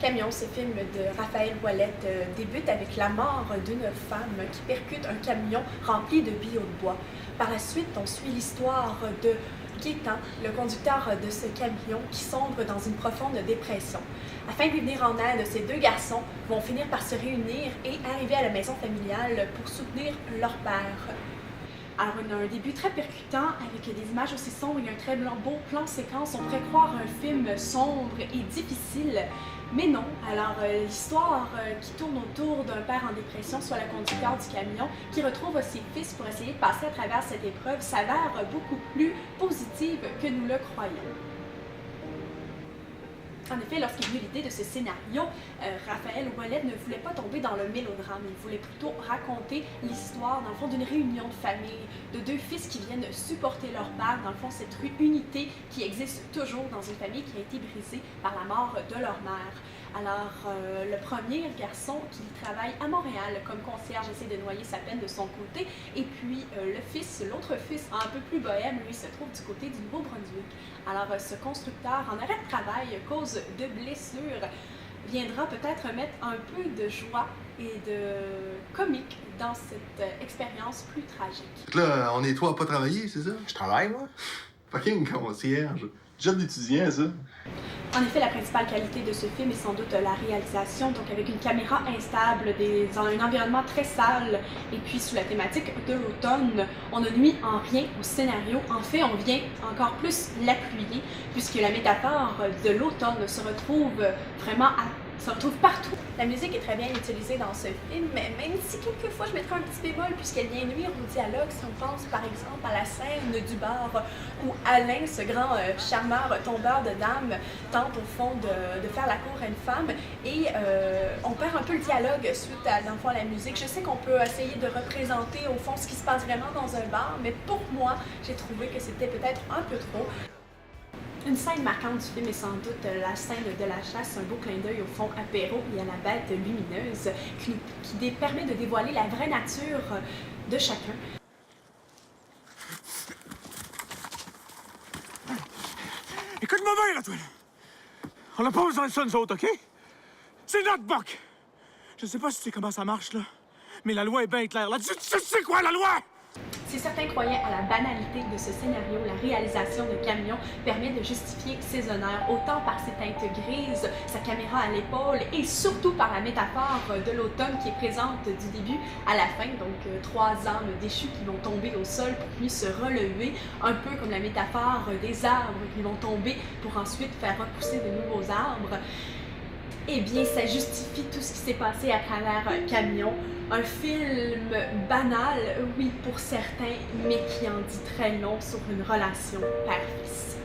Camion, ce film de Raphaël Ouellette débute avec la mort d'une femme qui percute un camion rempli de billots de bois. Par la suite, on suit l'histoire de Gaétan, le conducteur de ce camion qui sombre dans une profonde dépression. Afin de lui venir en aide, ces deux garçons vont finir par se réunir et arriver à la maison familiale pour soutenir leur père. Alors, on a un début très percutant avec des images aussi sombres, il y a un très beau plan séquence. On pourrait croire un film sombre et difficile, mais non. Alors, l'histoire qui tourne autour d'un père en dépression, soit le conducteur du camion, qui retrouve ses fils pour essayer de passer à travers cette épreuve, s'avère beaucoup plus positive que nous le croyons. En effet, lorsqu'il y a eu l'idée de ce scénario, Raphaël Ouellette ne voulait pas tomber dans le mélodrame. Il voulait plutôt raconter l'histoire, dans le fond, d'une réunion de famille, de deux fils qui viennent supporter leur père, dans le fond, cette unité qui existe toujours dans une famille qui a été brisée par la mort de leur mère. Alors, le premier garçon qui travaille à Montréal comme concierge essaie de noyer sa peine de son côté, et puis l'autre fils, un peu plus bohème, lui se trouve du côté du Nouveau-Brunswick. Alors, ce constructeur en arrêt de travail, cause de blessures, viendra peut-être mettre un peu de joie et de comique dans cette expérience plus tragique. Là, on est trois à pas travailler, c'est ça? Je travaille, moi. Fucking concierge. Job d'étudiant, ça. En effet, la principale qualité de ce film est sans doute la réalisation, donc avec une caméra instable, dans un environnement très sale, et puis sous la thématique de l'automne, on ne nuit en rien au scénario. En fait, on vient encore plus l'appuyer, puisque la métaphore de l'automne se retrouve partout. La musique est très bien utilisée dans ce film, même si quelquefois je mettrais un petit bémol puisqu'elle vient nuire au dialogue. Si on pense par exemple à la scène du bar où Alain, ce grand charmeur tombeur de dames, tente au fond de faire la cour à une femme et on perd un peu le dialogue suite à, dans le fond, à la musique. Je sais qu'on peut essayer de représenter au fond ce qui se passe vraiment dans un bar, mais pour moi, j'ai trouvé que c'était peut-être un peu trop. Une scène marquante du film est sans doute la scène de la chasse, un beau clin d'œil au fond apéro et à la bête lumineuse qui permet de dévoiler la vraie nature de chacun. Écoute-moi bien, là, toi! On n'a pas besoin de ça, nous autres, OK? C'est notre boc! Je sais pas si tu sais comment ça marche, là, mais la loi est bien claire. Là-dessus, tu sais quoi, la loi? Si certains croyaient à la banalité de ce scénario, la réalisation de Camion permet de justifier ses honneurs, autant par ses teintes grises, sa caméra à l'épaule et surtout par la métaphore de l'automne qui est présente du début à la fin, donc trois âmes déchues qui vont tomber au sol pour puis se relever, un peu comme la métaphore des arbres qui vont tomber pour ensuite faire repousser de nouveaux arbres. Eh bien, ça justifie tout ce qui s'est passé à travers Camion. Un film banal, oui, pour certains, mais qui en dit très long sur une relation père-fils.